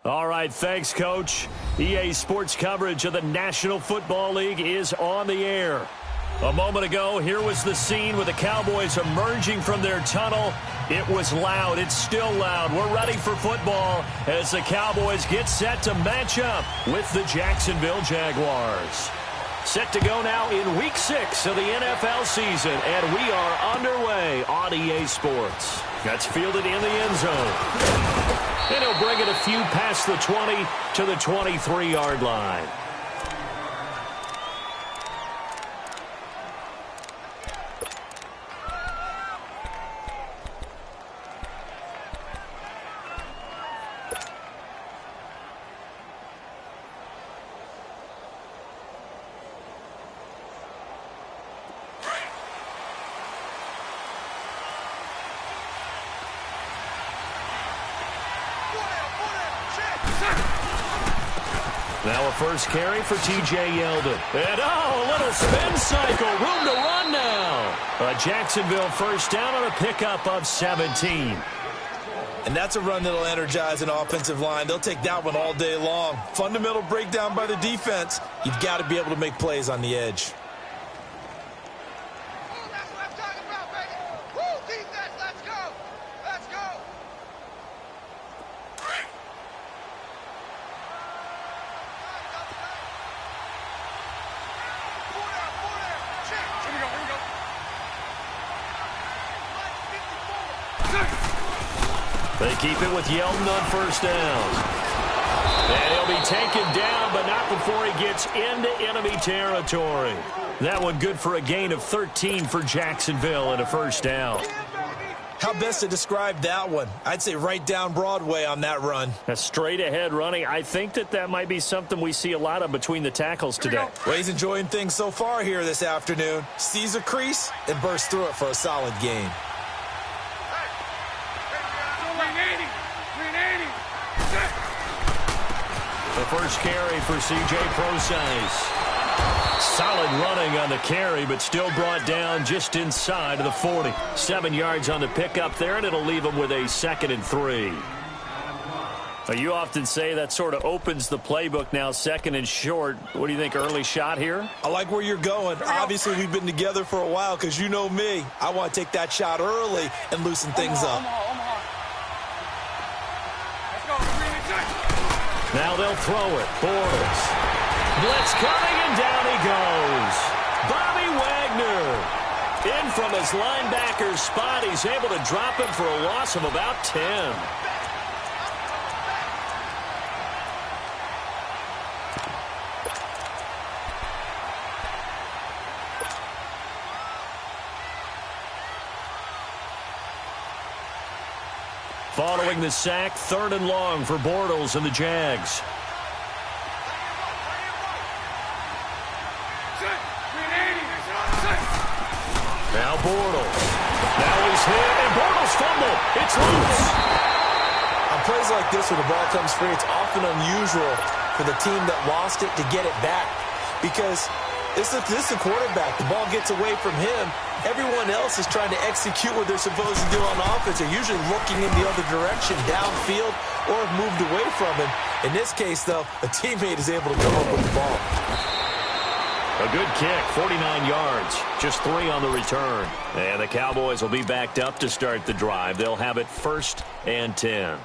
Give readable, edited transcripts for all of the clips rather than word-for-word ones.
All right, thanks, Coach. EA Sports coverage of the National Football League is on the air. A moment ago, here was the scene with the Cowboys emerging from their tunnel. It was loud. It's still loud. We're ready for football as the Cowboys get set to match up with the Jacksonville Jaguars. Set to go now in Week 6 of the NFL season, and we are underway on EA Sports. That's fielded in the end zone. And he'll bring it a few past the 20 to the 23-yard line. Now a first carry for T.J. Yeldon. And, a little spin cycle. Room to run now. A Jacksonville first down on a pickup of 17. And that's a run that'll energize an offensive line. They'll take that one all day long. Fundamental breakdown by the defense. You've got to be able to make plays on the edge. They keep it with Yeldon on first down. And he'll be taken down, but not before he gets into enemy territory. That one good for a gain of 13 for Jacksonville and a first down. How best to describe that one? I'd say right down Broadway on that run. A straight ahead running. I think that might be something we see a lot of between the tackles today. Well, he's enjoying things so far here this afternoon. Sees a crease and bursts through it for a solid gain. The first carry for C.J. Prosise. Solid running on the carry, but still brought down just inside of the 40. 7 yards on the pickup there, and it'll leave him with a 2nd and 3. You often say that sort of opens the playbook now, 2nd and short. What do you think, early shot here? I like where you're going. Obviously, we've been together for a while because you know me. I want to take that shot early and loosen things up. Now they'll throw it. Bortles. Blitz coming, and down he goes. Bobby Wagner. In from his linebacker spot. He's able to drop him for a loss of about 10. Following the sack, 3rd and long for Bortles and the Jags. Now Bortles. Now he's hit, and Bortles fumbled. It's loose. On plays like this where the ball comes free, it's often unusual for the team that lost it to get it back. Because this is the quarterback. The ball gets away from him. Everyone else is trying to execute what they're supposed to do on offense. They're usually looking in the other direction, downfield, or have moved away from him. In this case, though, a teammate is able to come up with the ball. A good kick, 49 yards, just 3 on the return. And the Cowboys will be backed up to start the drive. They'll have it 1st and 10.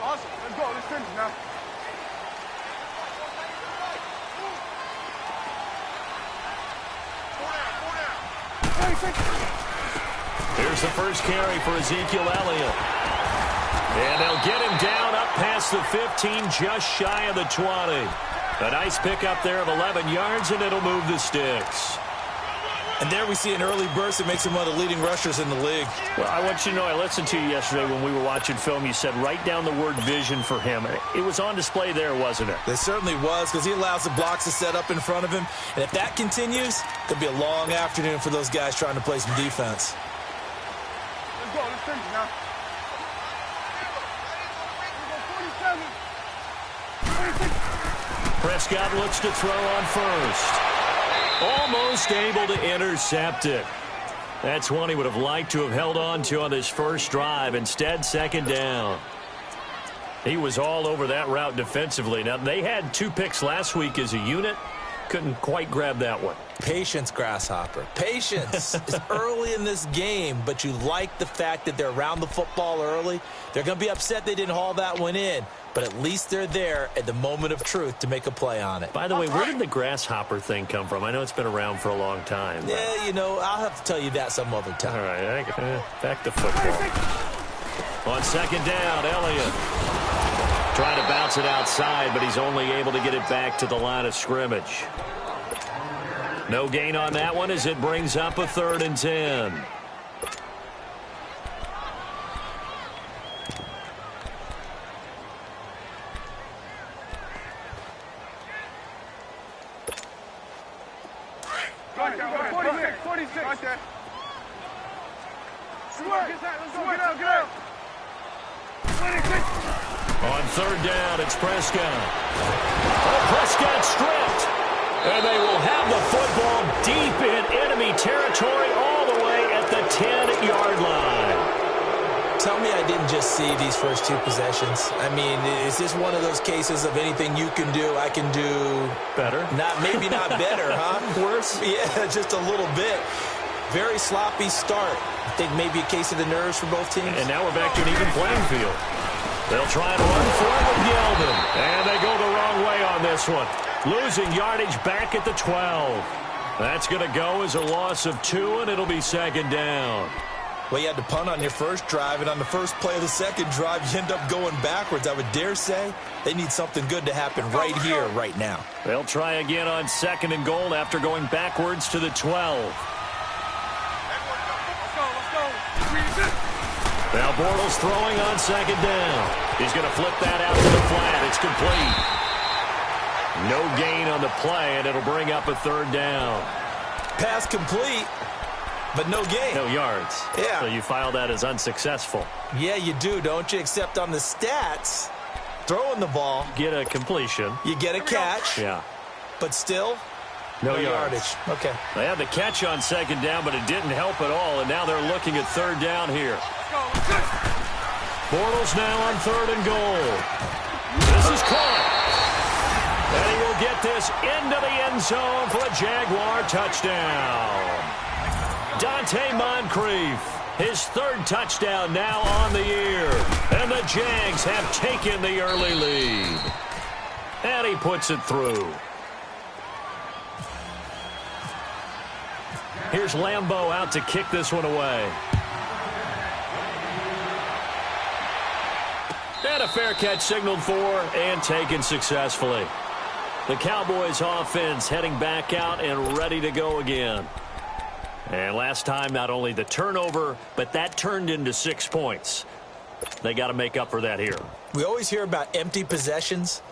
Awesome. Let's go. Let's finish now. Here's the first carry for Ezekiel Elliott. And they'll get him down up past the 15, just shy of the 20. A nice pickup there of 11 yards, and it'll move the sticks. And there we see an early burst that makes him one of the leading rushers in the league. Well, I want you to know, I listened to you yesterday when we were watching film. You said write down the word vision for him. It was on display there, wasn't it? It certainly was, because he allows the blocks to set up in front of him. And if that continues, it'll be a long afternoon for those guys trying to play some defense. Let's go. Let's finish now. Prescott looks to throw on first. Almost able to intercept it. That's one he would have liked to have held on to on this first drive. Instead, second down. He was all over that route defensively. Now, they had 2 picks last week as a unit. Couldn't quite grab that one. Patience, Grasshopper. Patience. It's early in this game, but you like the fact that they're around the football early. They're going to be upset they didn't haul that one in, but at least they're there at the moment of truth to make a play on it. By the way, where did the grasshopper thing come from? I know it's been around for a long time. But... yeah, you know, I'll have to tell you that some other time. All right, back to football. On second down, Elliott trying to bounce it outside, but he's only able to get it back to the line of scrimmage. No gain on that one as it brings up a 3rd and 10. Right there, 46. Right there. Get out. On 3rd down, it's Prescott. Oh, Prescott stripped. And they will have the football deep in enemy territory all the way at the 10-yard line. Tell me I didn't just see these first 2 possessions. I mean, is this one of those cases of anything you can do, I can do... better? Maybe not better, huh? Worse? Yeah, just a little bit. Very sloppy start. I think maybe a case of the nerves for both teams. And now we're back to an even playing field. They'll try and run for it with Yeldon. And they go the wrong way on this one. Losing yardage back at the 12. That's going to go as a loss of 2, and it'll be second down. Well, you had to punt on your first drive, and on the first play of the second drive, you end up going backwards. I would dare say they need something good to happen right here, right now. They'll try again on 2nd and goal after going backwards to the 12. Now Bortles throwing on 2nd down. He's going to flip that out to the flat. It's complete. No gain on the play, and it'll bring up a 3rd down. Pass complete, but no gain. No yards. Yeah. So you file that as unsuccessful. Yeah, you do, don't you? Except on the stats, throwing the ball. Get a completion. You get a catch. Yeah. But still, no yardage. Okay. They had the catch on 2nd down, but it didn't help at all, and now they're looking at 3rd down here. Bortles now on 3rd and goal. This is caught. And he will get this into the end zone for a Jaguar touchdown. Dante Moncrief, his 3rd touchdown now on the year. And the Jags have taken the early lead. And he puts it through. Here's Lambeau out to kick this one away. And a fair catch signaled for and taken successfully. The Cowboys offense heading back out and ready to go again. And last time, not only the turnover, but that turned into 6 points. They got to make up for that here. We always hear about empty possessions,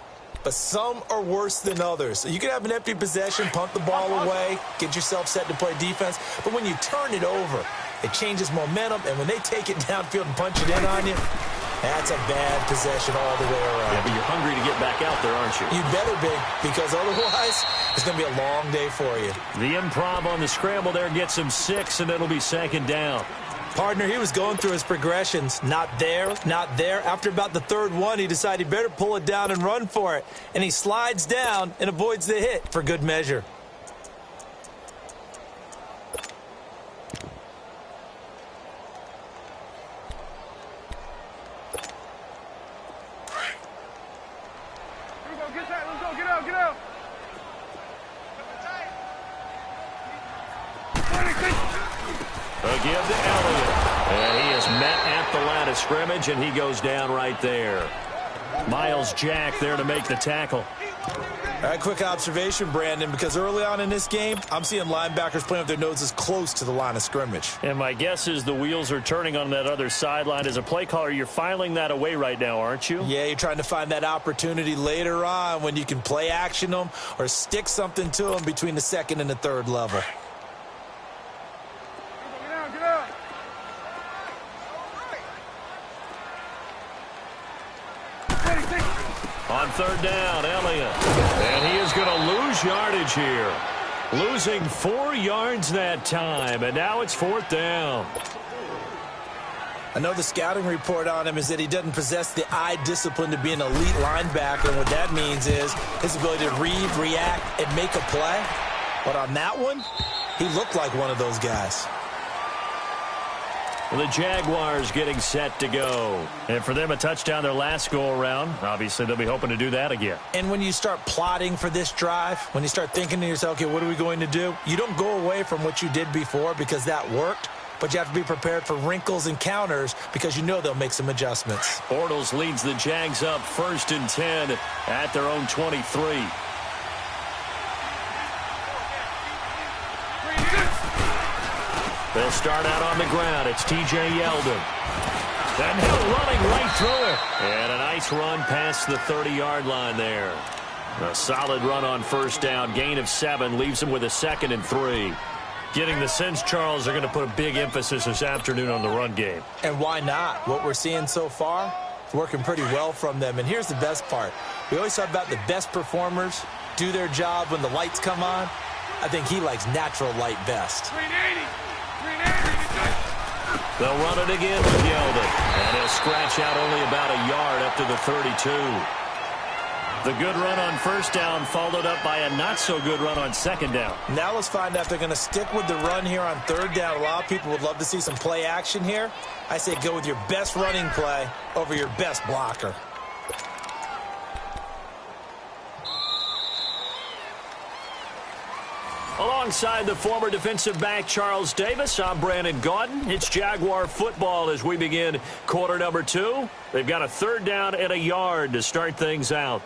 but some are worse than others. You can have an empty possession, punt the ball away, get yourself set to play defense, but when you turn it over, it changes momentum, and when they take it downfield and punch it in on you, that's a bad possession all the way around. Yeah, but you're hungry to get back out there, aren't you? You better be, because otherwise it's going to be a long day for you. The improv on the scramble there gets him 6, and it'll be 2nd down. Partner, he was going through his progressions. Not there, not there. After about the 3rd one, he decided he better pull it down and run for it. And he slides down and avoids the hit for good measure. Get out. A give to Elliott. And he is met at the line of scrimmage, and he goes down right there. Miles Jack there to make the tackle. All right, quick observation, Brandon, because early on in this game, I'm seeing linebackers playing with their noses close to the line of scrimmage. And my guess is the wheels are turning on that other sideline. As a play caller, you're filing that away right now, aren't you? Yeah, you're trying to find that opportunity later on when you can play action them or stick something to them between the 2nd and the 3rd level. Get out. third down, Elliott. And he is going to lose yardage here. Losing 4 yards that time, and now it's 4th down. I know the scouting report on him is that he doesn't possess the eye discipline to be an elite linebacker, and what that means is his ability to read, react, and make a play. But on that one, he looked like one of those guys. The Jaguars getting set to go. And for them, a touchdown their last go-around. Obviously, they'll be hoping to do that again. And when you start plotting for this drive, when you start thinking to yourself, okay, what are we going to do? You don't go away from what you did before because that worked, but you have to be prepared for wrinkles and counters because you know they'll make some adjustments. Bortles leads the Jags up 1st and 10 at their own 23. They'll start out on the ground. It's T.J. Yeldon. And he'll running right through it. And a nice run past the 30-yard line there. A solid run on 1st down. Gain of 7 leaves him with a 2nd and 3. Getting the sense, Charles, they're going to put a big emphasis this afternoon on the run game. And why not? What we're seeing so far is working pretty well from them. And here's the best part. We always talk about the best performers do their job when the lights come on. I think he likes natural light best. 380. They'll run it again with Yeldon. And he'll scratch out only about a yard up to the 32. The good run on 1st down followed up by a not-so-good run on 2nd down. Now let's find out if they're going to stick with the run here on 3rd down. A lot of people would love to see some play action here. I say go with your best running play over your best blocker. Alongside the former defensive back Charles Davis, I'm Brandon Gaudin. It's Jaguar football as we begin quarter number 2. They've got a 3rd down and a yard to start things out.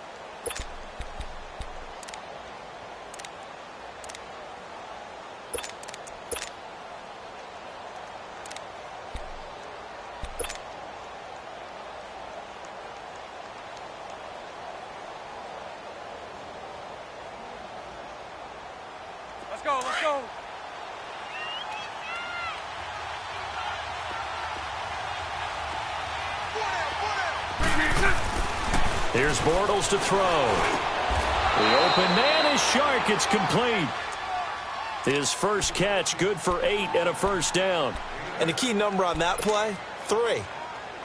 Let's go. Here's Bortles to throw. The open man is Shark. It's complete. His first catch, good for 8 and a 1st down. And the key number on that play, 3.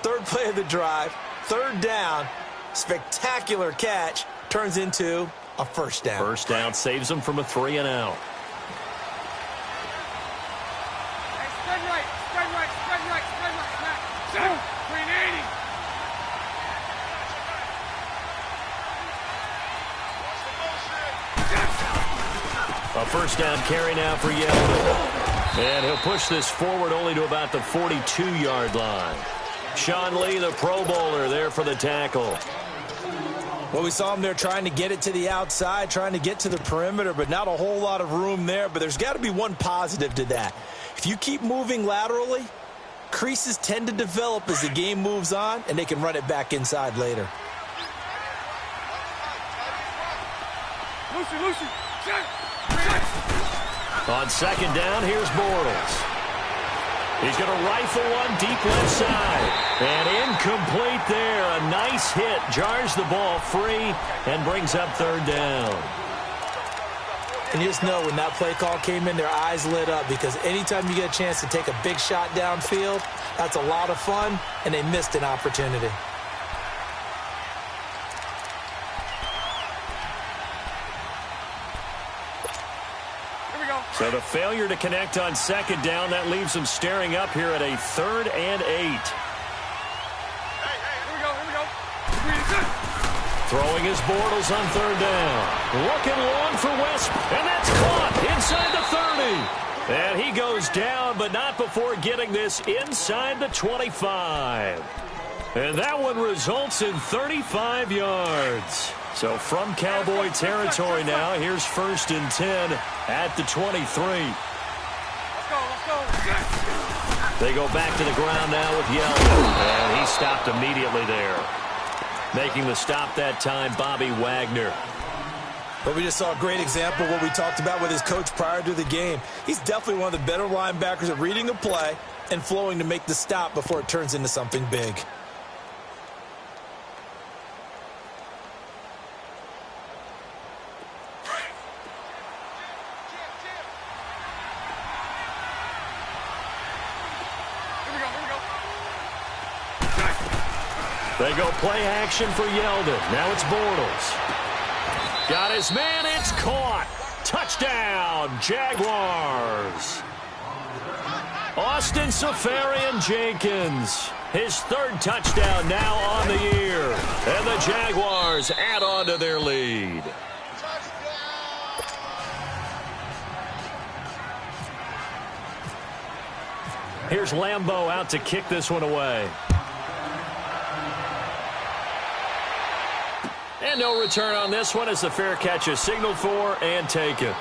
3rd play of the drive, 3rd down, spectacular catch, turns into a 1st down. 1st down saves him from a 3 and out. Spread right. 380. A 1st down carry now for Yeldon. And he'll push this forward only to about the 42-yard line. Sean Lee, the Pro Bowler, there for the tackle. Well, we saw him there trying to get it to the outside, trying to get to the perimeter, but not a whole lot of room there. But there's got to be one positive to that. If you keep moving laterally, creases tend to develop as the game moves on, and they can run it back inside later. Lucy. On 2nd down, here's Bortles. He's going to rifle one deep left side. And incomplete there. A nice hit. Jars the ball free and brings up 3rd down. And you just know when that play call came in, their eyes lit up because anytime you get a chance to take a big shot downfield, that's a lot of fun, and they missed an opportunity. So the failure to connect on 2nd down, that leaves them staring up here at a 3rd and 8. Here we go. Throwing his Bortles on 3rd down. Looking long for West, and that's caught inside the 30. And he goes down, but not before getting this inside the 25. And that one results in 35 yards. So from Cowboy territory now, here's 1st and 10 at the 23. Let's go. They go back to the ground now with Yeldon. And he stopped immediately there. Making the stop that time, Bobby Wagner. But we just saw a great example of what we talked about with his coach prior to the game. He's definitely one of the better linebackers at reading a play and flowing to make the stop before it turns into something big. They go play action for Yeldon. Now it's Bortles. Got his man. It's caught. Touchdown, Jaguars. Austin Safarian-Jenkins. His third touchdown now on the year. And the Jaguars add on to their lead. Here's Lambeau out to kick this one away. And no return on this one as the fair catch is signaled for and taken.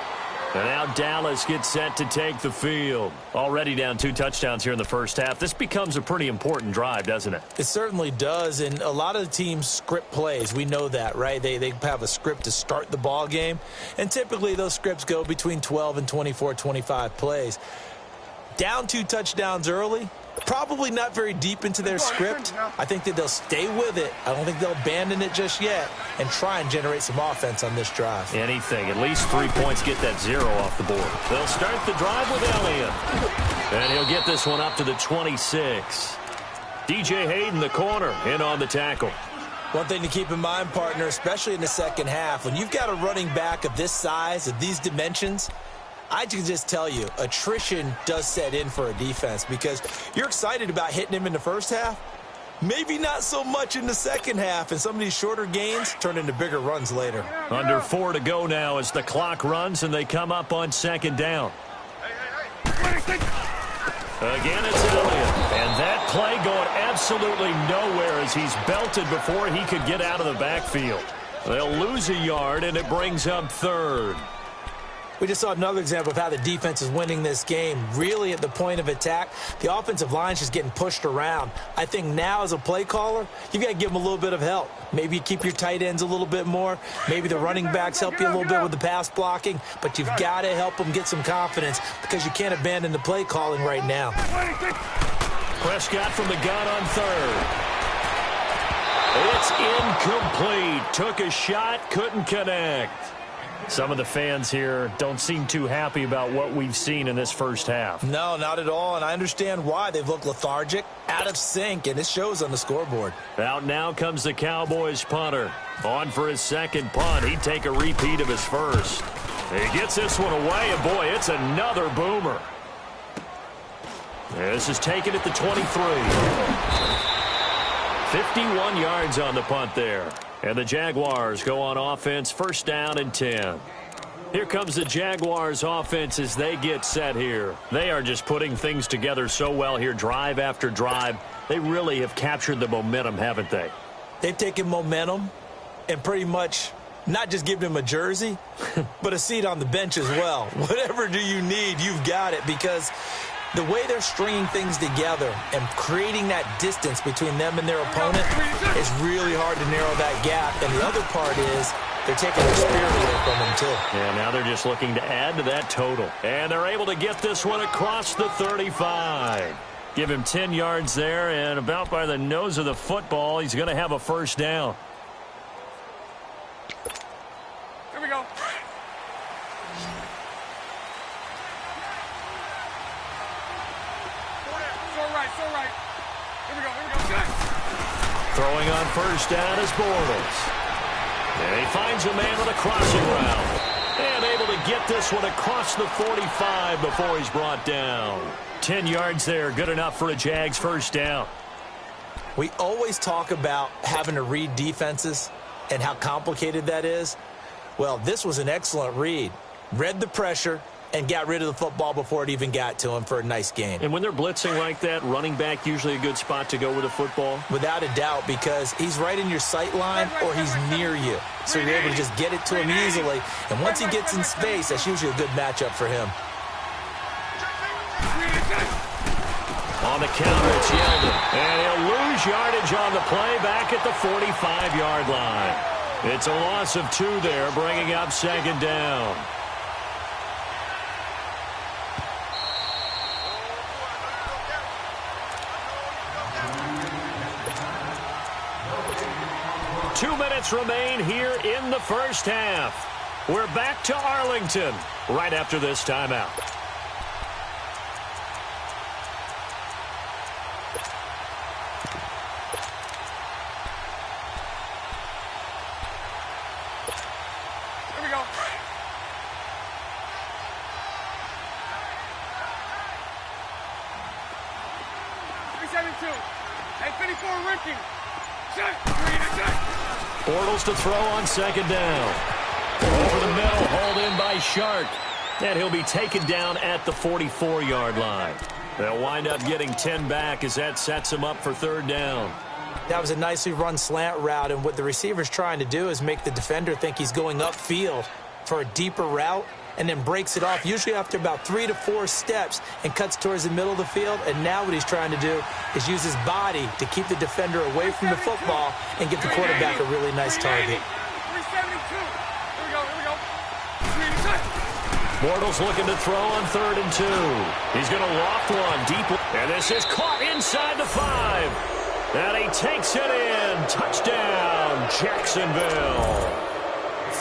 And now Dallas gets set to take the field. Already down 2 touchdowns here in the first half. This becomes a pretty important drive, doesn't it? It certainly does, and a lot of the teams script plays. We know that, right? They have a script to start the ball game, and typically those scripts go between 12 and 24, 25 plays. Down 2 touchdowns early, probably not very deep into their script. I think that they'll stay with it. I don't think they'll abandon it just yet and try and generate some offense on this drive. Anything. At least 3 points get that 0 off the board. They'll start the drive with Elliott. And he'll get this one up to the 26. DJ Hayden, the corner, in on the tackle. One thing to keep in mind, partner, especially in the second half, when you've got a running back of this size, of these dimensions, I can just tell you, attrition does set in for a defense because you're excited about hitting him in the first half. Maybe not so much in the second half, and some of these shorter gains turn into bigger runs later. Under 4 to go now as the clock runs and they come up on second down. Again, it's Elliott. And that play going absolutely nowhere as he's belted before he could get out of the backfield. They'll lose a yard, and it brings up 3rd. We just saw another example of how the defense is winning this game. Really at the point of attack, the offensive line's just getting pushed around. I think now as a play caller, you've got to give them a little bit of help. Maybe you keep your tight ends a little bit more. Maybe the running backs help you a little bit with the pass blocking. But you've got to help them get some confidence because you can't abandon the play calling right now. Prescott from the gun on 3rd. It's incomplete. Took a shot, couldn't connect. Some of the fans here don't seem too happy about what we've seen in this first half. No, not at all, and I understand why. They've looked lethargic, out of sync, and it shows on the scoreboard. Out now comes the Cowboys punter. On for his second punt. He'd take a repeat of his first. He gets this one away, and boy, it's another boomer. This is taken at the 23. 51 yards on the punt there. And the Jaguars go on offense, 1st down and 10. Here comes the Jaguars offense as they get set here. They are just putting things together so well here, drive after drive. They really have captured the momentum, haven't they? They've taken momentum and pretty much not just given him a jersey, but a seat on the bench as well. Whatever do you need, you've got it, because the way they're stringing things together and creating that distance between them and their opponent is really hard to narrow that gap. And the other part is they're taking their spirit away from them, too. Yeah, now they're just looking to add to that total. And they're able to get this one across the 35. Give him 10 yards there, and about by the nose of the football, he's going to have a 1st down. Here we go. So right. Here we go. Throwing on 1st down is Bortles. And he finds a man with a crossing route. And able to get this one across the 45 before he's brought down. 10 yards there, good enough for a Jags 1st down. We always talk about having to read defenses and how complicated that is. Well, this was an excellent read. Read the pressure and got rid of the football before it even got to him for a nice gain. And when they're blitzing like that, running back usually a good spot to go with the football? Without a doubt, because he's right in your sight line or he's near you. So you're able to just get it to him easily. And once he gets in space, that's usually a good matchup for him. On the counter, it's Yeldon. And he'll lose yardage on the play back at the 45-yard line. It's a loss of 2 there, bringing up 2nd down. Two minutes remain here in the first half. We're back to Arlington right after this timeout. 2. Hey, 54 Ricky. Set. Set. Bortles to throw on second down. Over the middle, hauled in by Shark. And he'll be taken down at the 44-yard line. They'll wind up getting 10 back as that sets him up for third down. That was a nicely run slant route, and what the receiver's trying to do is make the defender think he's going upfield for a deeper route and then breaks it off, usually after about 3 to 4 steps, and cuts towards the middle of the field. And now what he's trying to do is use his body to keep the defender away from the football and get the quarterback a really nice target. 372. Here we go. 386. Bortles looking to throw on 3rd and 2. He's going to loft one deep. And this is caught inside the 5. And he takes it in. Touchdown, Jacksonville.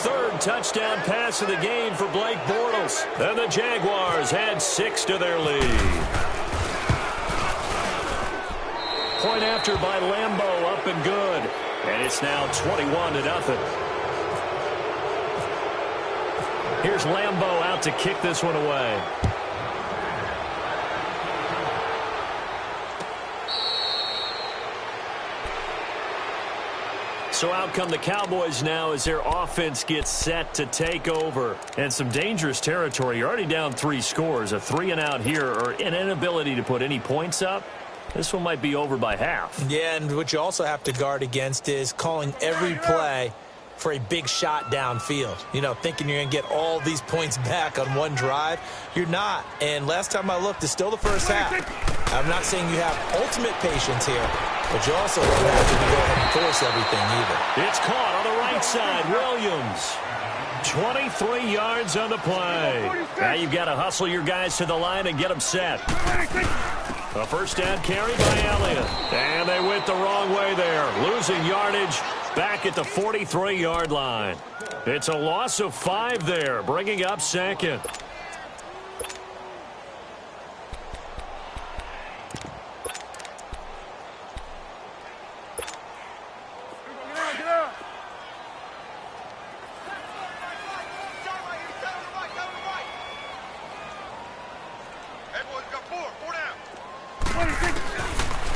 3rd touchdown pass of the game for Blake Bortles. And the Jaguars add 6 to their lead. Point after by Lambeau, up and good. And it's now 21-0. Here's Lambeau out to kick this one away. So out come the Cowboys now as their offense gets set to take over. And some dangerous territory. You're already down 3 scores. A 3-and-out here or an inability to put any points up. This one might be over by half. Yeah, and what you also have to guard against is calling every play for a big shot downfield. You know, thinking you're going to get all these points back on one drive. You're not. And last time I looked, it's still the first half. I'm not saying you have ultimate patience here, but you also don't have to go ahead and force everything either. It's caught on the right side. Williams. 23 yards on the play. Now you've got to hustle your guys to the line and get them set. A first down carry by Elliott. And they went the wrong way there. Losing yardage back at the 43-yard line. It's a loss of 5 there, bringing up 2nd.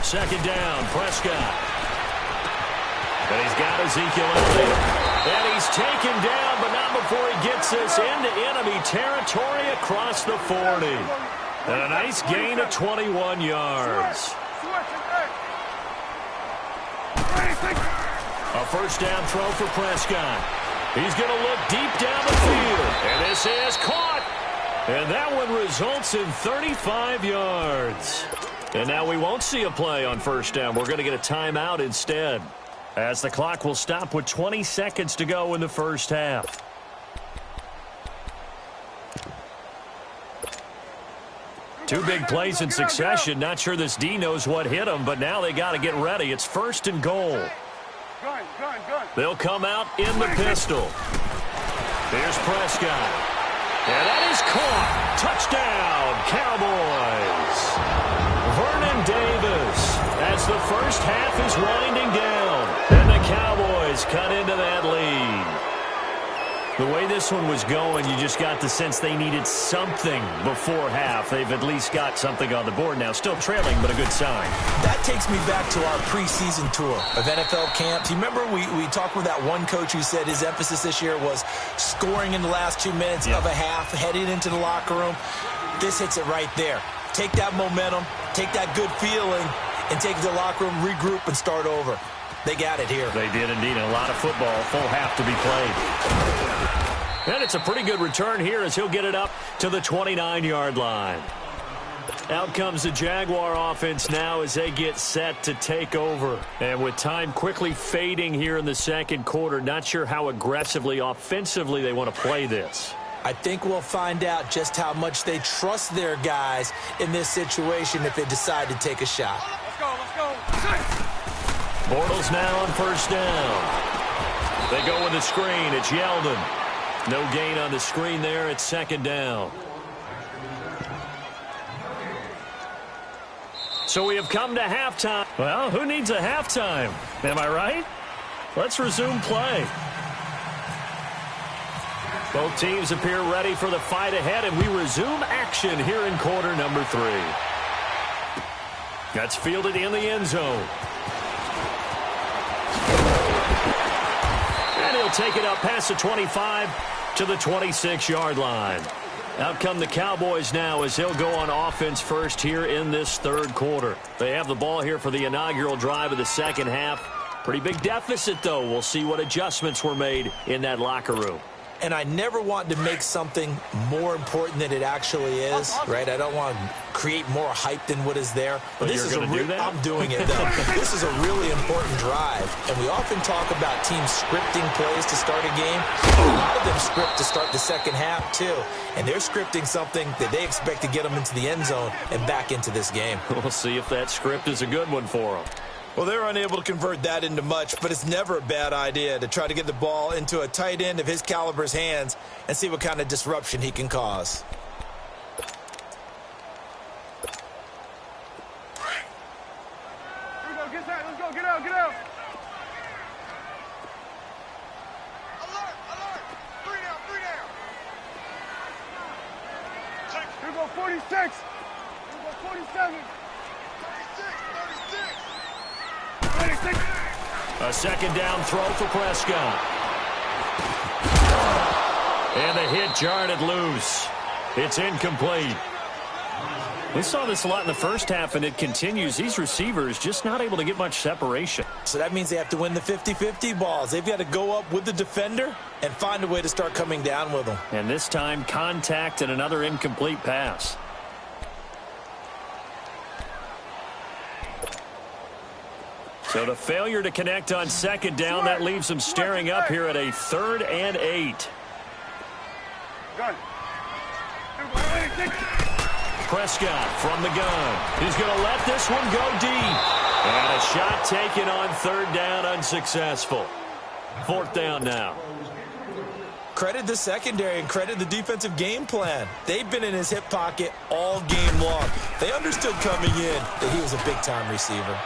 Second down, Prescott. And he's got Ezekiel Elliott. And he's taken down, but not before he gets this into enemy territory across the 40. And a nice gain of 21 yards. A first down throw for Prescott. He's going to look deep down the field. And this is caught. And that one results in 35 yards. And now we won't see a play on first down. We're going to get a timeout instead, as the clock will stop with 20 seconds to go in the first half. Two big plays in succession. Not sure this D knows what hit him, but now they got to get ready. It's 1st and goal. They'll come out in the pistol. Here's Prescott. And that is caught. Touchdown, Cowboys. Vernon Davis as the first half is winding down. And the Cowboys cut into that lead. The way this one was going, you just got the sense they needed something before half. They've at least got something on the board now. Still trailing, but a good sign. That takes me back to our preseason tour of NFL camps. You remember we talked with that one coach who said his emphasis this year was scoring in the last 2 minutes of a half, heading into the locker room. This hits it right there. Take that momentum, take that good feeling, and take it to the locker room, regroup, and start over. They got it here. They did indeed. A lot of football, full half to be played. And it's a pretty good return here as he'll get it up to the 29-yard line. Out comes the Jaguar offense now as they get set to take over. And with time quickly fading here in the second quarter, not sure how aggressively, offensively they want to play this. I think we'll find out just how much they trust their guys in this situation if they decide to take a shot. Let's go. Bortles now on first down. They go with the screen. It's Yeldon. No gain on the screen there. It's second down. So we have come to halftime. Well, who needs a halftime? Am I right? Let's resume play. Both teams appear ready for the fight ahead, and we resume action here in quarter number 3. That's fielded in the end zone. And he'll take it up past the 25 to the 26-yard line. Out come the Cowboys now as they'll go on offense first here in this third quarter. They have the ball here for the inaugural drive of the second half. Pretty big deficit, though. We'll see what adjustments were made in that locker room. And I never want to make something more important than it actually is, right? I don't want to create more hype than what is there. But this is I'm doing it, though. This is a really important drive. And we often talk about teams scripting plays to start a game. A lot of them script to start the second half, too. And they're scripting something that they expect to get them into the end zone and back into this game. We'll see if that script is a good one for them. Well, they're unable to convert that into much, but it's never a bad idea to try to get the ball into a tight end of his caliber's hands and see what kind of disruption he can cause. Here we go, get that, let's go, get out, get out. Alert, alert, three down. Here we go, 46. Here we go, 47. 36. A second down throw for Prescott. And the hit jarred it loose. It's incomplete. We saw this a lot in the first half, and it continues. These receivers just not able to get much separation. So that means they have to win the 50-50 balls. They've got to go up with the defender and find a way to start coming down with them. And this time, contact and another incomplete pass. So the failure to connect on second down, that leaves them staring up here at a 3rd and 8. Prescott from the gun. He's going to let this one go deep. And a shot taken on 3rd down, unsuccessful. 4th down now. Credit the secondary and credit the defensive game plan. They've been in his hip pocket all game long. They understood coming in that he was a big-time receiver.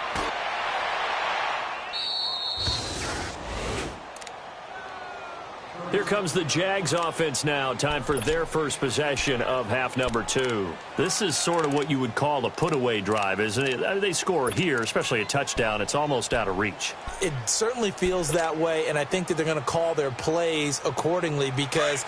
Here comes the Jags offense now. Time for their first possession of half number 2. This is sort of what you would call a put-away drive, isn't it? They score here, especially a touchdown. It's almost out of reach. It certainly feels that way, and I think that they're going to call their plays accordingly because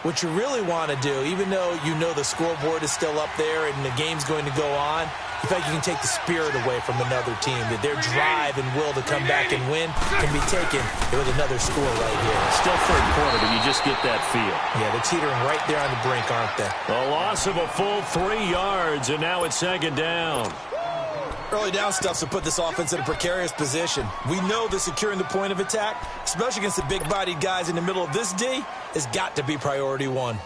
what you really want to do, even though you know the scoreboard is still up there and the game's going to go on, in fact, you can take the spirit away from another team, that their drive and will to come back and win can be taken with another score right here. Still third quarter, but you just get that feel. Yeah, they're teetering right there on the brink, aren't they? A loss of a full 3 yards, and now it's second down. Early down stuffs will put this offense in a precarious position. We know that securing the point of attack, especially against the big-bodied guys in the middle of this D, has got to be priority 1.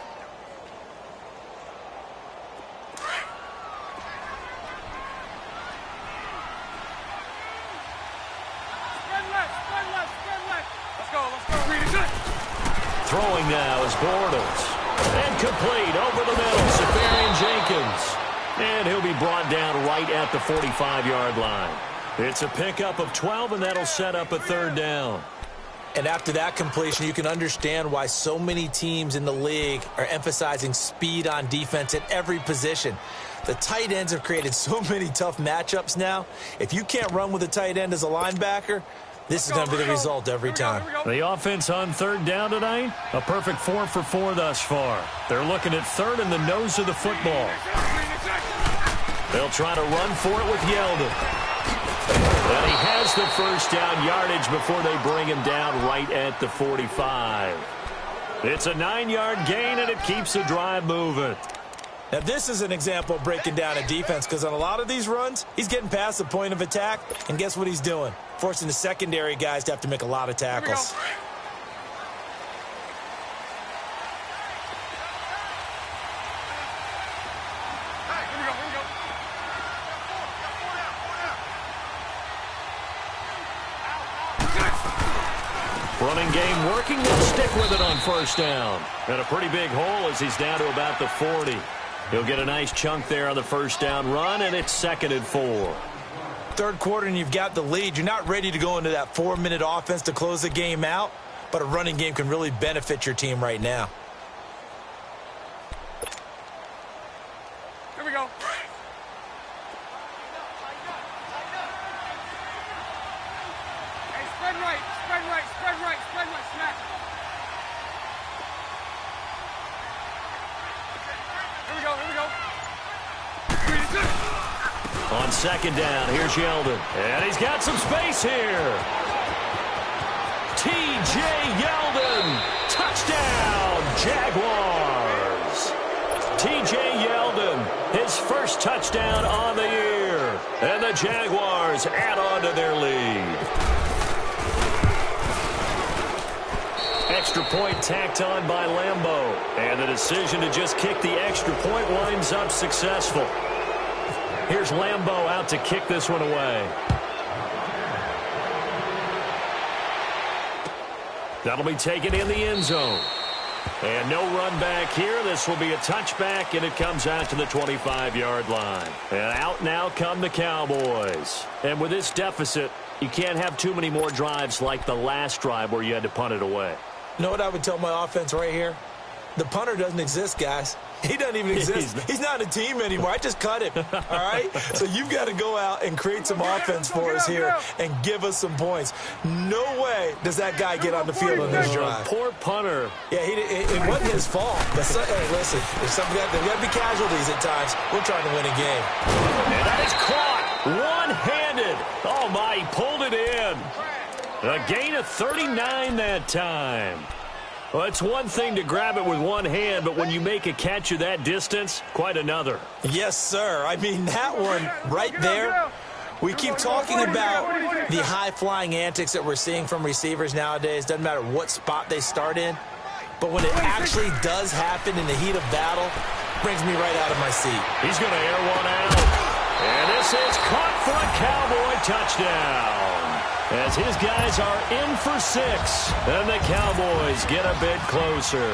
Throwing now is Bortles. And complete over the middle. Safarian Jenkins. And he'll be brought down right at the 45-yard line. It's a pickup of 12, and that'll set up a 3rd down. And after that completion, you can understand why so many teams in the league are emphasizing speed on defense at every position. The tight ends have created so many tough matchups now. If you can't run with a tight end as a linebacker, this is going to be the result every time. The offense on 3rd down tonight, a perfect 4 for 4 thus far. They're looking at 3rd in the nose of the football. They'll try to run for it with Yeldon. And he has the first down yardage before they bring him down right at the 45. It's a 9-yard gain, and it keeps the drive moving. Now, this is an example of breaking down a defense because on a lot of these runs, he's getting past the point of attack, and guess what he's doing? Forcing the secondary guys to have to make a lot of tackles. Running game working. They'll stick with it on 1st down. And a pretty big hole as he's down to about the 40. He'll get a nice chunk there on the 1st down run, and it's 2nd and 4. Third quarter, and you've got the lead. You're not ready to go into that 4-minute offense to close the game out, but a running game can really benefit your team right now. Here we go. On second down, here's Yeldon. And he's got some space here. T.J. Yeldon. Touchdown, Jaguars. T.J. Yeldon, his first touchdown on the year. And the Jaguars add on to their lead. Extra point tacked on by Lambeau. And the decision to just kick the extra point winds up successful. Here's Lambeau out to kick this one away. That'll be taken in the end zone. And no run back here. This will be a touchback, and it comes out to the 25-yard line. And out now come the Cowboys. And with this deficit, you can't have too many more drives like the last drive where you had to punt it away. You know what I would tell my offense right here? The punter doesn't exist, guys. He doesn't even exist. He's not a team anymore. I just cut him, all right? So you've got to go out and create some offense for us here and give us some points. No way does that guy get on the field on this drive. Poor punter. Yeah, it wasn't his fault. But hey, listen, there's got to be casualties at times. We're trying to win a game. And that is caught one-handed. Oh, my, he pulled it in. A gain of 39 that time. Well, it's one thing to grab it with one hand, but when you make a catch of that distance, quite another. Yes, sir. I mean, that one right there, we keep talking about the high-flying antics that we're seeing from receivers nowadays. Doesn't matter what spot they start in. But when it actually does happen in the heat of battle, brings me right out of my seat. He's going to air one out. And this is caught for a Cowboy touchdown. As his guys are in for 6, and the Cowboys get a bit closer.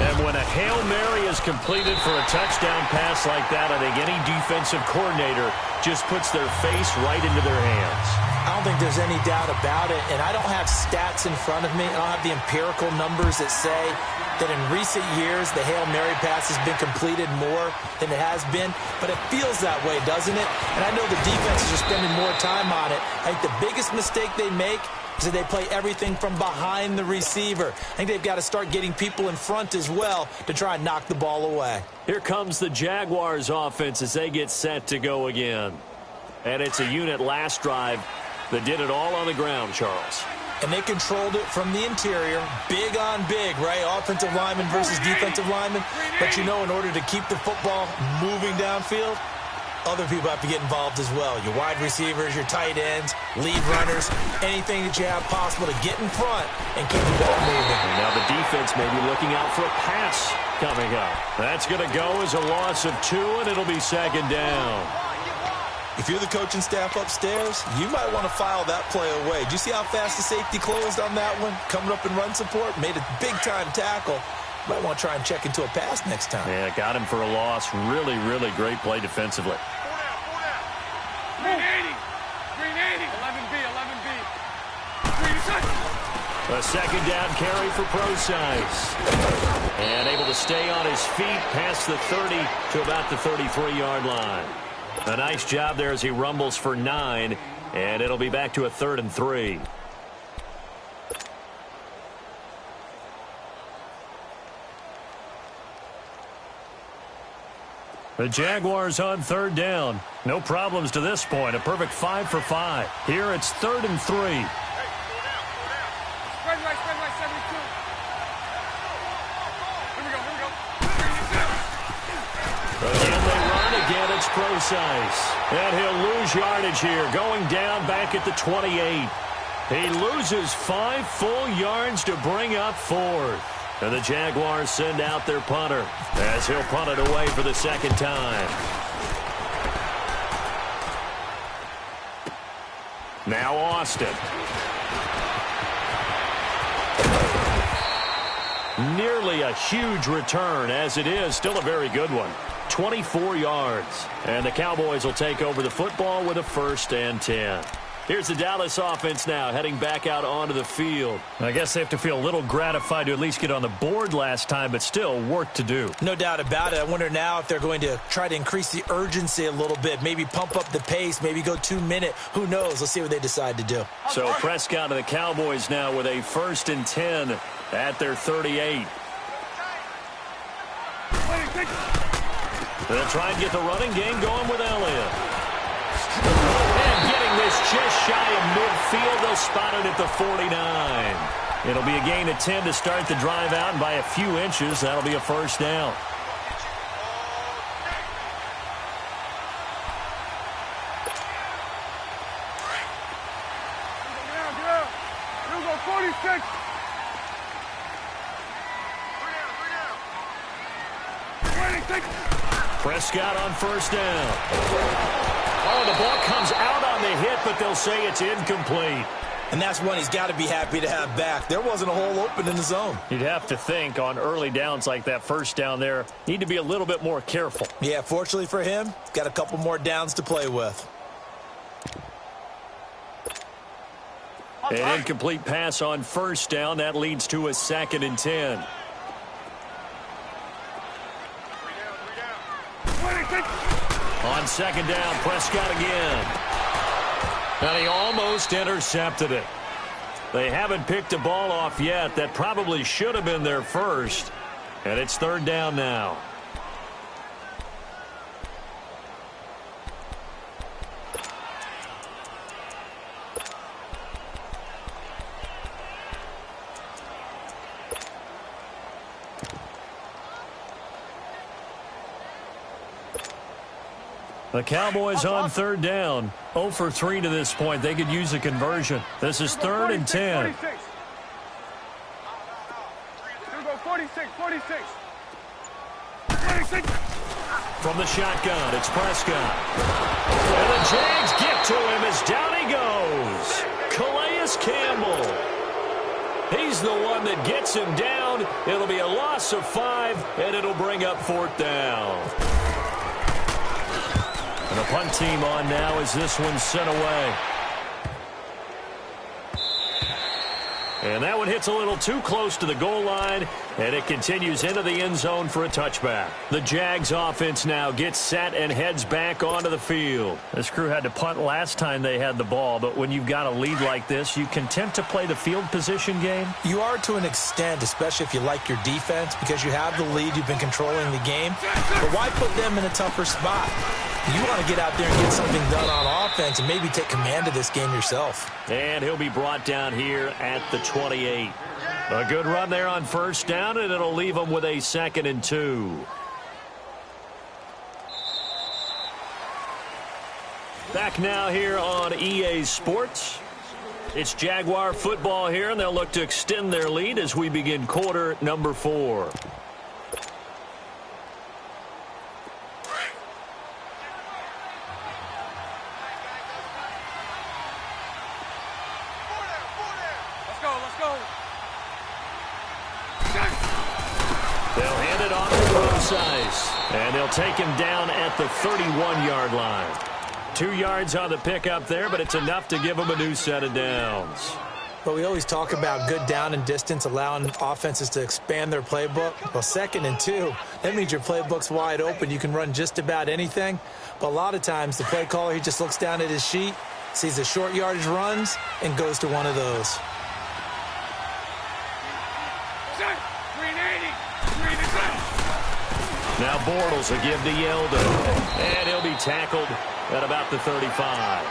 And when a Hail Mary is completed for a touchdown pass like that, I think any defensive coordinator just puts their face right into their hands. I don't think there's any doubt about it, and I don't have stats in front of me. I don't have the empirical numbers that say that in recent years the Hail Mary pass has been completed more than it has been, but it feels that way, doesn't it? And I know the defenses are spending more time on it. I think the biggest mistake they make is that they play everything from behind the receiver. I think they've got to start getting people in front as well to try and knock the ball away. Here comes the Jaguars offense as they get set to go again. And it's a unit last drive that did it all on the ground, Charles. And they controlled it from the interior, big on big, right? Offensive lineman versus defensive lineman. But, you know, in order to keep the football moving downfield, other people have to get involved as well. Your wide receivers, your tight ends, lead runners, anything that you have possible to get in front and keep the ball moving. Now the defense may be looking out for a pass coming up. That's going to go as a loss of 2, and it'll be second down. If you're the coaching staff upstairs, you might want to file that play away. Do you see how fast the safety closed on that one? Coming up in run support, made a big-time tackle. You might want to try and check into a pass next time. Yeah, got him for a loss. Really, really great play defensively. 380. 380. 11B, 11B. 3 A second down carry for Procise. And able to stay on his feet past the 30 to about the 33-yard line. A nice job there as he rumbles for 9, and it'll be back to a 3rd and 3. The Jaguars on 3rd down. No problems to this point. A perfect 5 for 5. Here it's 3rd and 3. Spread right, 72. Here we go. Again, they run. Again, it's Procise. And he'll lose yardage here. Going down back at the 28. He loses 5 full yards to bring up 4th. And the Jaguars send out their punter as he'll punt it away for the second time. Now Austin. Nearly a huge return, as it is still a very good one. 24 yards. And the Cowboys will take over the football with a 1st and 10. Here's the Dallas offense now heading back out onto the field. I guess they have to feel a little gratified to at least get on the board last time, but still work to do. No doubt about it. I wonder now if they're going to try to increase the urgency a little bit, maybe pump up the pace, maybe go 2-minute. Who knows? Let's see what they decide to do. So Prescott and the Cowboys now with a 1st and 10 at their 38. They'll try and get the running game going with Elliott. And getting this just shy of midfield, they'll spot it at the 49. It'll be a gain of 10 to start the drive out, and by a few inches, that'll be a first down. You go 46. Prescott on first down. Oh, the ball comes out on the hit, but they'll say it's incomplete. And that's one he's got to be happy to have back. There wasn't a hole open in the zone. You'd have to think on early downs like that first down there, need to be a little bit more careful. Yeah, fortunately for him, he's got a couple more downs to play with. An incomplete pass on first down. That leads to a 2nd and 10. On second down, Prescott again. And he almost intercepted it. They haven't picked a ball off yet. That probably should have been their first. And it's 3rd down now. The Cowboys on 3rd down. 0 for 3 to this point. They could use a conversion. This is 3rd and 10. 46. You go 46, 46. 46. From the shotgun, it's Prescott. And the Jags get to him as down he goes. Calais Campbell. He's the one that gets him down. It'll be a loss of 5, and it'll bring up 4th down. And the punt team on now as this one's sent away. And that one hits a little too close to the goal line, and it continues into the end zone for a touchback. The Jags offense now gets set and heads back onto the field. This crew had to punt last time they had the ball, but when you've got a lead like this, you content to play the field position game? You are to an extent, especially if you like your defense, because you have the lead, you've been controlling the game. But why put them in a tougher spot? You want to get out there and get something done on offense and maybe take command of this game yourself. And he'll be brought down here at the 28. A good run there on first down, and it'll leave them with a 2nd and 2. Back now here on EA Sports. It's Jaguar football here, and they'll look to extend their lead as we begin quarter number 4. They'll hand it off to Rosize, and they'll take him down at the 31-yard line. 2 yards on the pickup there, but it's enough to give him a new set of downs. But we always talk about good down and distance, allowing offenses to expand their playbook. Well, 2nd and 2, that means your playbook's wide open. You can run just about anything. But a lot of times, the play caller, he just looks down at his sheet, sees the short yardage runs, and goes to one of those. Now Bortles will give to Yeldo, and he'll be tackled at about the 35.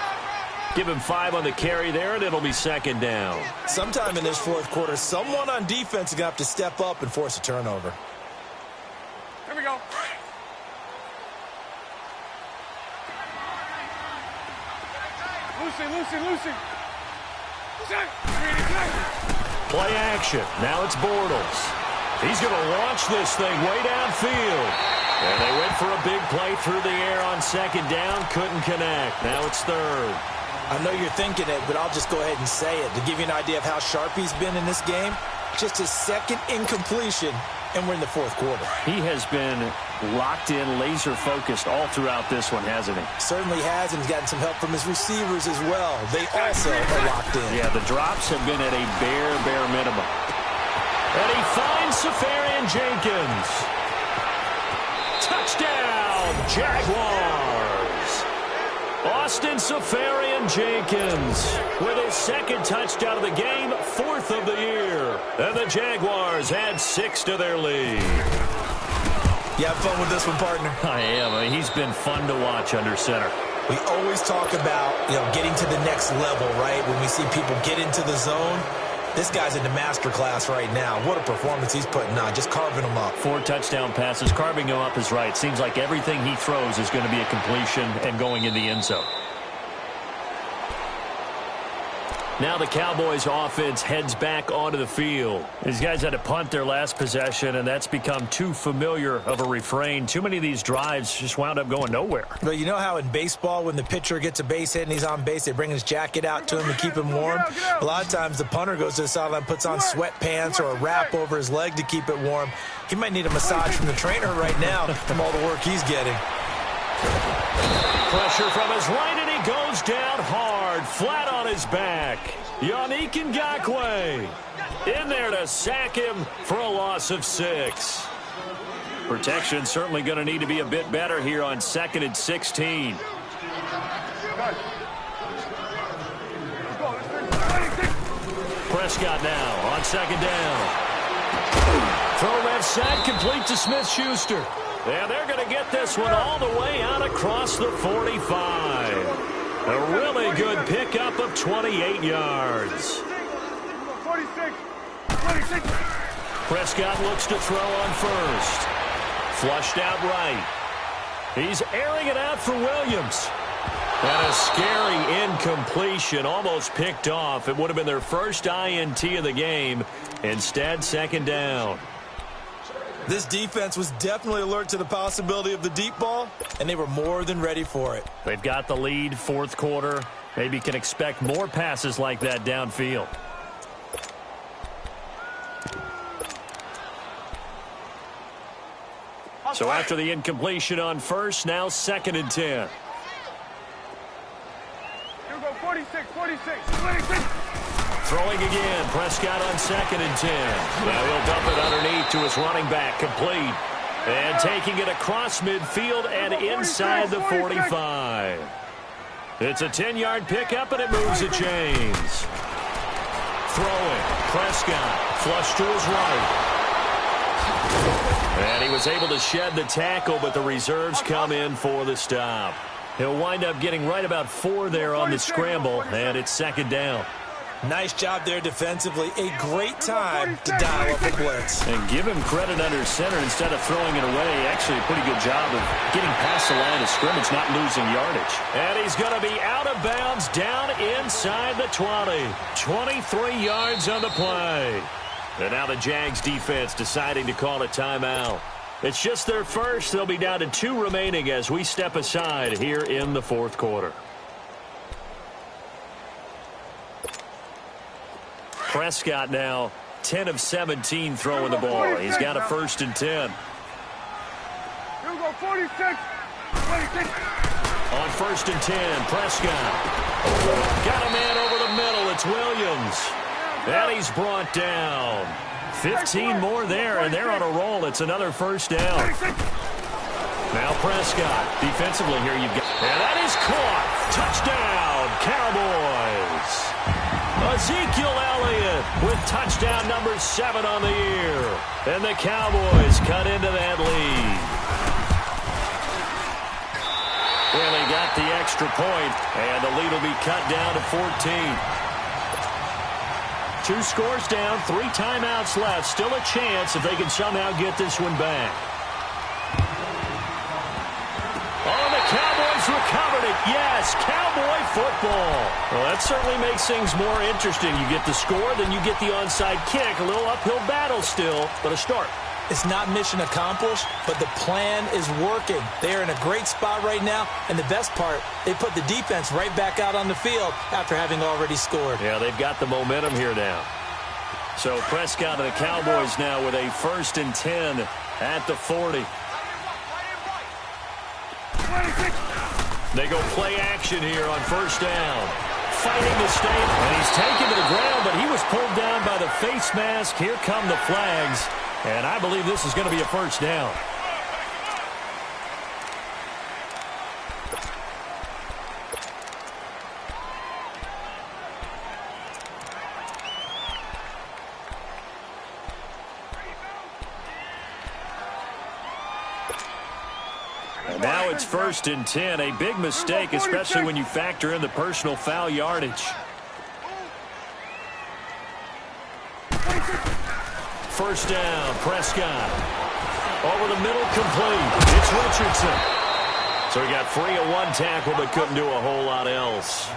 Give him 5 on the carry there, and it'll be 2nd down. Sometime in this 4th quarter, someone on defense is going to have to step up and force a turnover. Here we go. Lucy. Play action. Now it's Bortles. He's going to launch this thing way downfield. And they went for a big play through the air on 2nd down. Couldn't connect. Now it's 3rd. I know you're thinking it, but I'll just go ahead and say it. To give you an idea of how sharp he's been in this game, just his 2nd incompletion, and we're in the 4th quarter. He has been locked in, laser-focused all throughout this one, hasn't he? Certainly has, and he's gotten some help from his receivers as well. They also are locked in. Yeah, the drops have been at a bare minimum. And he finds Safarian Jenkins. Touchdown, Jaguars. Austin Safarian Jenkins with his 2nd touchdown of the game, 4th of the year. And the Jaguars add 6 to their lead. You have fun with this one, partner? I am. I mean, he's been fun to watch under center. We always talk about, getting to the next level, right? When we see people get into the zone, this guy's in the master class right now. What a performance he's putting on, just carving them up. 4 touchdown passes. Carving him up is right. Seems like everything he throws is going to be a completion and going in the end zone. Now the Cowboys offense heads back onto the field. These guys had to punt their last possession, and that's become too familiar of a refrain. Too many of these drives just wound up going nowhere. But you know how in baseball, when the pitcher gets a base hit and he's on base, they bring his jacket out to him to keep him warm? A lot of times the punter goes to the sideline, puts on sweatpants or a wrap over his leg to keep it warm. He might need a massage from the trainer right now from all the work he's getting. Pressure from his right, and he goes down hard, flat on his back. Yannick Ngakoue in there to sack him for a loss of 6. Protection certainly going to need to be a bit better here on 2nd and 16. Prescott now on 2nd down. Throw left side, complete to Smith-Schuster. And they're going to get this one all the way out across the 45. A really good pickup of 28 yards. 46. 26. Prescott looks to throw on first. Flushed out right. He's airing it out for Williams. And a scary incompletion, almost picked off. It would have been their first INT of the game. Instead, 2nd down. This defense was definitely alert to the possibility of the deep ball, and they were more than ready for it. They've got the lead, 4th quarter. Maybe can expect more passes like that downfield. So after the incompletion on first, now 2nd and 10. Here we go, 46, 46, 26. Throwing again, Prescott on 2nd and 10. Now he'll dump it underneath to his running back, complete. And taking it across midfield and inside the 45. It's a 10-yard pickup, and it moves the chains. Throwing, Prescott, flush to his right. And he was able to shed the tackle, but the reserves come in for the stop. He'll wind up getting right about 4 there on the scramble, and it's 2nd down. Nice job there defensively. A great time to dial up a blitz. And give him credit under center instead of throwing it away. Actually, a pretty good job of getting past the line of scrimmage, not losing yardage. And he's going to be out of bounds down inside the 20. 23 yards on the play. And now the Jags defense deciding to call a timeout. It's just their first. They'll be down to 2 remaining as we step aside here in the 4th quarter. Prescott now 10 of 17 throwing the ball. He's got a 1st and 10. Here we go, 46, 26. On 1st and 10, Prescott. Got a man over the middle. It's Williams. And he's brought down. 15 more there, and they're on a roll. It's another 1st down. Now Prescott. Defensively here you've got. And that is caught. Touchdown, Cowboys. Ezekiel Elliott with touchdown number 7 on the year. And the Cowboys cut into that lead. Well, they got the extra point, and the lead will be cut down to 14. 2 scores down, 3 timeouts left. Still a chance if they can somehow get this one back. Oh, the Cowboys recovered it. Yes, Cowboy football. Well, that certainly makes things more interesting. You get the score, then you get the onside kick. A little uphill battle still, but a start. It's not mission accomplished, but the plan is working. They are in a great spot right now, and the best part, they put the defense right back out on the field after having already scored. Yeah, they've got the momentum here now. So Prescott and the Cowboys now with a 1st and 10 at the 40. They go play action here on 1st down. Fighting to stay, and he's taken to the ground, but he was pulled down by the face mask. Here come the flags, and I believe this is going to be a 1st down. Now it's 1st and 10. A big mistake, especially when you factor in the personal foul yardage. First down, Prescott. Over the middle, complete. It's Richardson. So he got free of one tackle, but couldn't do a whole lot else.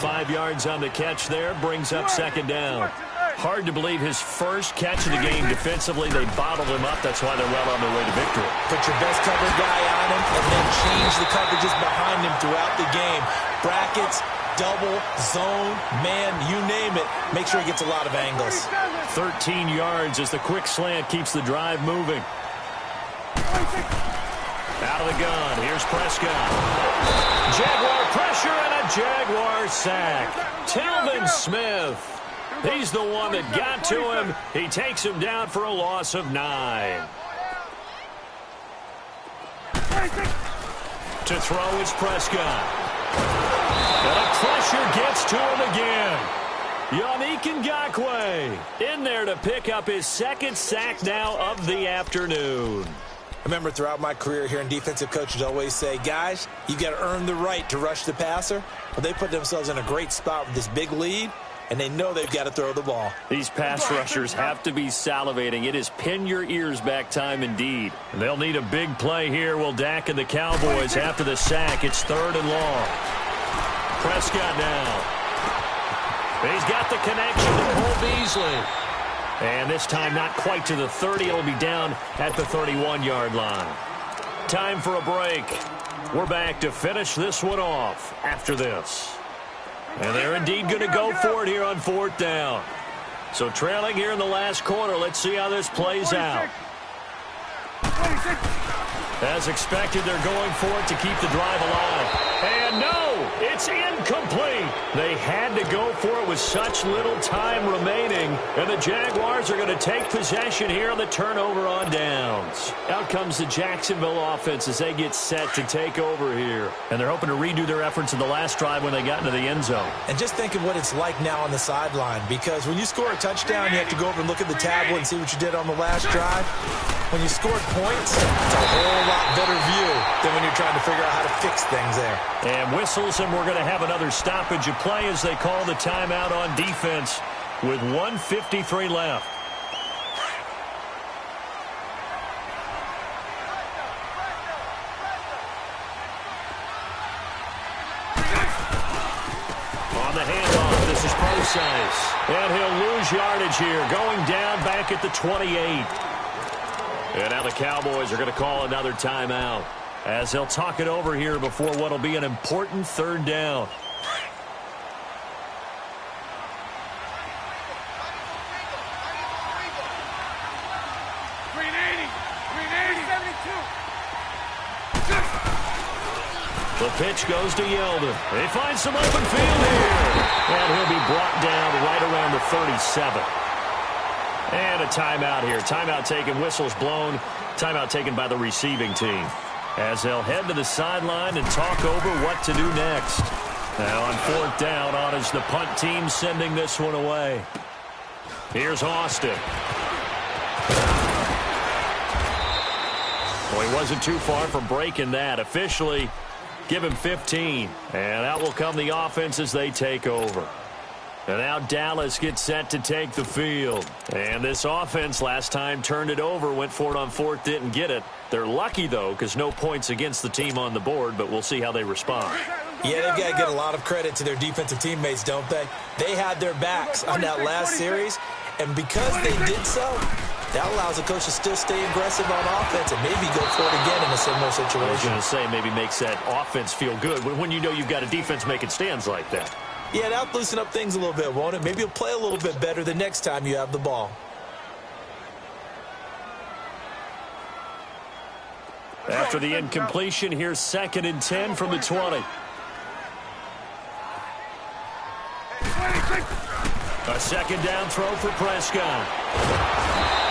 5 yards on the catch there, brings up 2nd down. Hard to believe his first catch of the game defensively. They bottled him up. That's why they're well on their way to victory. Put your best cover guy on him and then change the coverages behind him throughout the game. Brackets, double, zone, man, you name it. Make sure he gets a lot of angles. 13 yards as the quick slant keeps the drive moving. Out of the gun. Here's Prescott. Jaguar pressure and a Jaguar sack. Telvin Smith. He's the one that got to him. He takes him down for a loss of 9. To throw is Prescott. And a pressure gets to him again. Yannick Ngakoue in there to pick up his 2nd sack now of the afternoon. I remember throughout my career hearing defensive coaches always say, guys, you got to earn the right to rush the passer. Well, they put themselves in a great spot with this big lead, and they know they've got to throw the ball. These pass rushers have to be salivating. It is pin your ears back time indeed. And they'll need a big play here. Will Dak and the Cowboys after the sack. It's 3rd and long. Prescott now. He's got the connection to Cole Beasley. And this time not quite to the 30. It'll be down at the 31-yard line. Time for a break. We're back to finish this one off after this. And they're indeed going to go for it here on 4th down. So trailing here in the last quarter. Let's see how this plays out. As expected, they're going for it to keep the drive alive. And no, it's incomplete. They had to go for it with such little time remaining. And the Jaguars are going to take possession here on the turnover on downs. Out comes the Jacksonville offense as they get set to take over here. And they're hoping to redo their efforts in the last drive when they got into the end zone. And just think of what it's like now on the sideline, because when you score a touchdown, you have to go over and look at the tablet and see what you did on the last drive. When you scored points, it's a whole lot better view than when you're trying to figure out how to fix things there. And whistles, and we're going to have another stoppage of play as they call the timeout on defense with 1:53 left. On the handoff, this is Procise. And he'll lose yardage here, going down back at the 28. And now the Cowboys are going to call another timeout as they'll talk it over here before what will be an important 3rd down. The pitch goes to Yeldon. They find some open field here. And he'll be brought down right around the 37. And a timeout here. Timeout taken, whistles blown. Timeout taken by the receiving team. As they'll head to the sideline and talk over what to do next. Now on 4th down, on is the punt team sending this one away. Here's Austin. Well, he wasn't too far from breaking that. Officially, give him 15. And out will come the offense as they take over. And now Dallas gets set to take the field. And this offense last time turned it over, went for it on 4th, didn't get it. They're lucky, though, because no points against the team on the board, but we'll see how they respond. Yeah, they've got to get a lot of credit to their defensive teammates, don't they? They had their backs on that last series, and because they did so, that allows the coach to still stay aggressive on offense and maybe go for it again in a similar situation. I was going to say, maybe makes that offense feel good when you know you've got a defense making stands like that. Yeah, that'll loosen up things a little bit, won't it? Maybe you'll play a little bit better the next time you have the ball. After the incompletion, here's 2nd and 10 from the 20. A 2nd down throw for Prescott.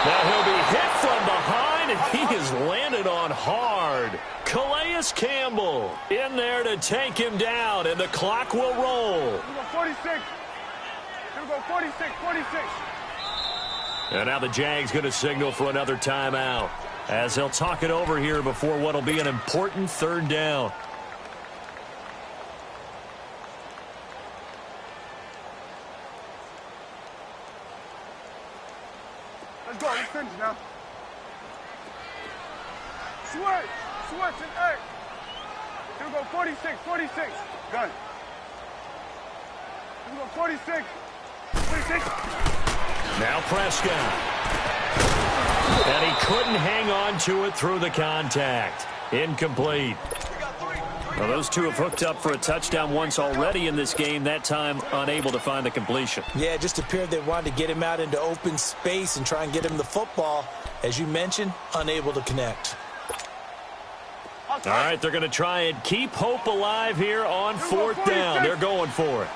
Now he'll be hit from behind, and he is landed on hard. Calais Campbell in there to take him down, and the clock will roll. Here we go, 46. Here we go, 46, 46. And now the Jags going to signal for another timeout. as they'll talk it over here before what will be an important third down. Let's go. Let's finish now. Switch and eight. Here we go. 46. Gun. Here we go. 46. Now Prescott. And he couldn't hang on to it through the contact. Incomplete. Well, those two have hooked up for a touchdown once already in this game, that time unable to find the completion. Yeah, it just appeared they wanted to get him out into open space and try and get him the football. As you mentioned, unable to connect. All right, they're going to try and keep hope alive here on fourth down. They're going for it.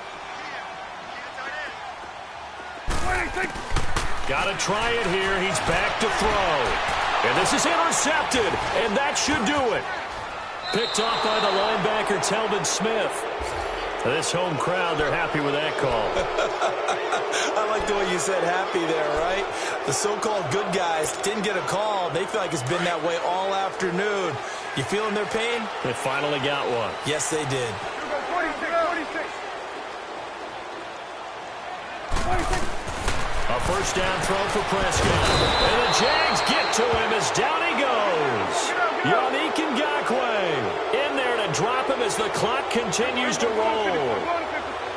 Got to try it here. He's back to throw. And this is intercepted, and that should do it. Picked off by the linebacker, Telvin Smith. This home crowd, they're happy with that call. I like the way you said happy there, right? The so-called good guys didn't get a call. They feel like it's been that way all afternoon. You feeling their pain? They finally got one. Yes, they did. 46. A first down throw for Prescott. And the Jags get to him as down he goes. Yannick Ngakoue in there to drop him as the clock continues to roll.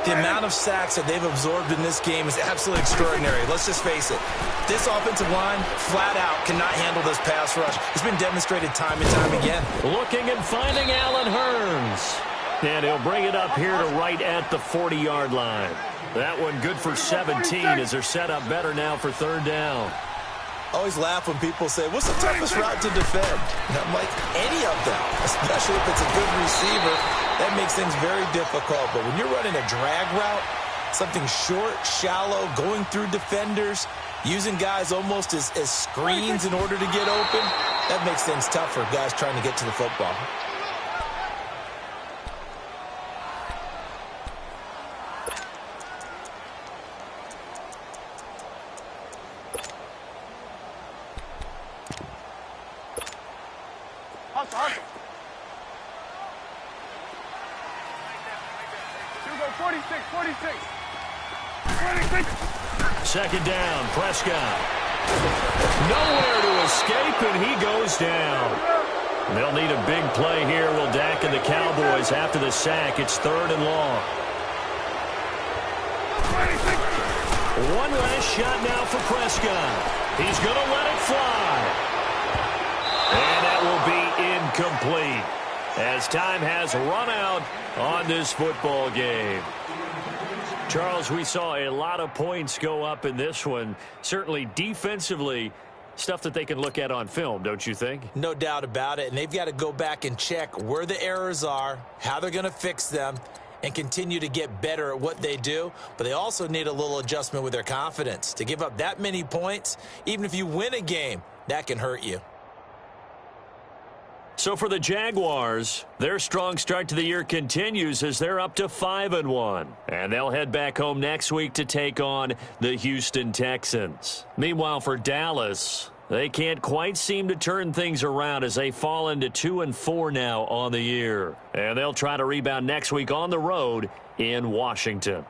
The amount of sacks that they've absorbed in this game is absolutely extraordinary. Let's just face it. This offensive line, flat out, cannot handle this pass rush. It's been demonstrated time and time again. Looking and finding Allen Hurns. And he'll bring it up here to right at the 40-yard line. That one good for 17 as they're set up better now for third down. I always laugh when people say, what's the toughest route to defend? And I'm like, any of them, especially if it's a good receiver. That makes things very difficult. But when you're running a drag route, something short, shallow, going through defenders, using guys almost as screens in order to get open, that makes things tough for guys trying to get to the football. Hustle. Here we go. 46. Second down, Prescott. Nowhere to escape, and he goes down. They'll need a big play here, will Dak and the Cowboys after the sack. It's third and long. One last shot now for Prescott. He's going to let it fly. And that will be incomplete as time has run out on this football game. Charles, we saw a lot of points go up in this one. Certainly defensively, stuff that they can look at on film, don't you think? No doubt about it. And they've got to go back and check where the errors are, how they're going to fix them, and continue to get better at what they do. But they also need a little adjustment with their confidence. To give up that many points, even if you win a game, that can hurt you. So for the Jaguars, their strong start to the year continues as they're up to 5-1. And they'll head back home next week to take on the Houston Texans. Meanwhile, for Dallas, they can't quite seem to turn things around as they fall into 2-4 now on the year. And they'll try to rebound next week on the road in Washington.